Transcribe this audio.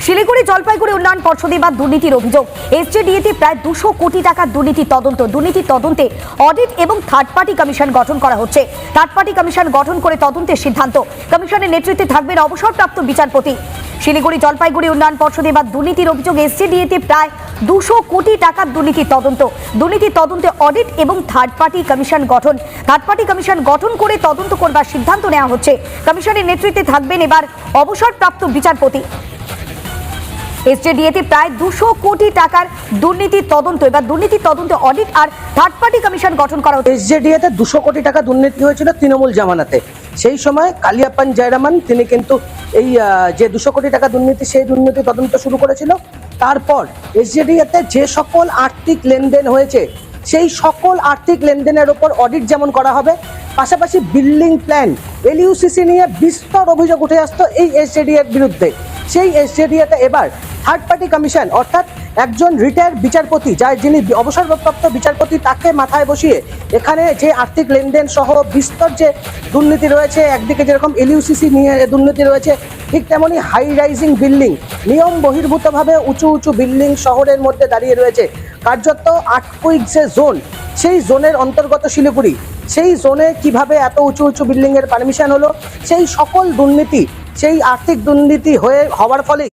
শিলিগুড়ি জলপাইগুড়ি উন্নয়ন পর্ষদে বা দুর্নীতির অভিযোগ। এসজেডিএতে প্রায় 200 কোটি টাকার দুর্নীতি তদন্তে অডিট এবং থার্ড পার্টি কমিশন গঠন করা হচ্ছে। থার্ড পার্টি কমিশন গঠন করে তদন্তের সিদ্ধান্ত। কমিশনের নেতৃত্বে থাকবেন অবসরপ্রাপ্ত বিচারপতি। শিলিগুড়ি জলপাইগুড়ি উন্নয়ন পর্ষদে বা দুর্নীতির অভিযোগ। এসজেডিএতে প্রায় 200 কোটি টাকার দুর্নীতি তদন্তে অডিট এবং থার্ড পার্টি কমিশন গঠন। থার্ড পার্টি কমিশন গঠন করে তদন্ত করবার সিদ্ধান্ত নেওয়া হচ্ছে। কমিশনের নেতৃত্বে থাকবেন এবার অবসরপ্রাপ্ত বিচারপতি। এসজেডিএতে প্রায় 200 কোটি টাকার দুর্নীতি তদন্তে অডিট আর থার্ড পার্টি কমিশন গঠন করা হচ্ছে। এসজেডিএতে 200 কোটি টাকা দুর্নীতি হয়েছিল তৃণমূল জামানাতে। সেই সময় কালিয়াপ্পান জয়রামান তিনি কিন্তু এই যে 200 কোটি টাকা দুর্নীতি সেই দুর্নীতি তদন্ত শুরু করেছিল। তারপর এসজেডিএতে যে সকল আর্থিক লেনদেন হয়েছে সেই সকল আর্থিক লেনদেনের ওপর অডিট যেমন করা হবে, পাশাপাশি বিল্ডিং প্ল্যান এলইউসিসি নিয়ে বিস্তর অভিযোগ উঠে আসতো এই এসজেডিএর বিরুদ্ধে। সেই এসজেডিএতে এবার থার্ড পার্টি কমিশন অর্থাৎ একজন রিটায়ার্ড বিচারপতি যিনি অবসরপ্রাপ্ত বিচারপতি তাকে মাথায় বসিয়ে এখানে যে আর্থিক লেনদেন সহ বিস্তর যে দুর্নীতি রয়েছে, একদিকে যেরকম এলইউসিসি নিয়ে দুর্নীতি রয়েছে, ঠিক তেমনি হাই রাইজিং বিল্ডিং, নিয়ম বহির্ভূতভাবে উঁচু উঁচু বিল্ডিং শহরের মধ্যে দাঁড়িয়ে রয়েছে। কার্যত 8 কুইক যে জোন, সেই জোনের অন্তর্গত শিলিগুড়ি, সেই জোনে কিভাবে এত উঁচু উঁচু বিল্ডিংয়ের পারমিশন হলো, সেই সকল দুর্নীতি, সেই আর্থিক দুর্নীতি হওয়ার ফলে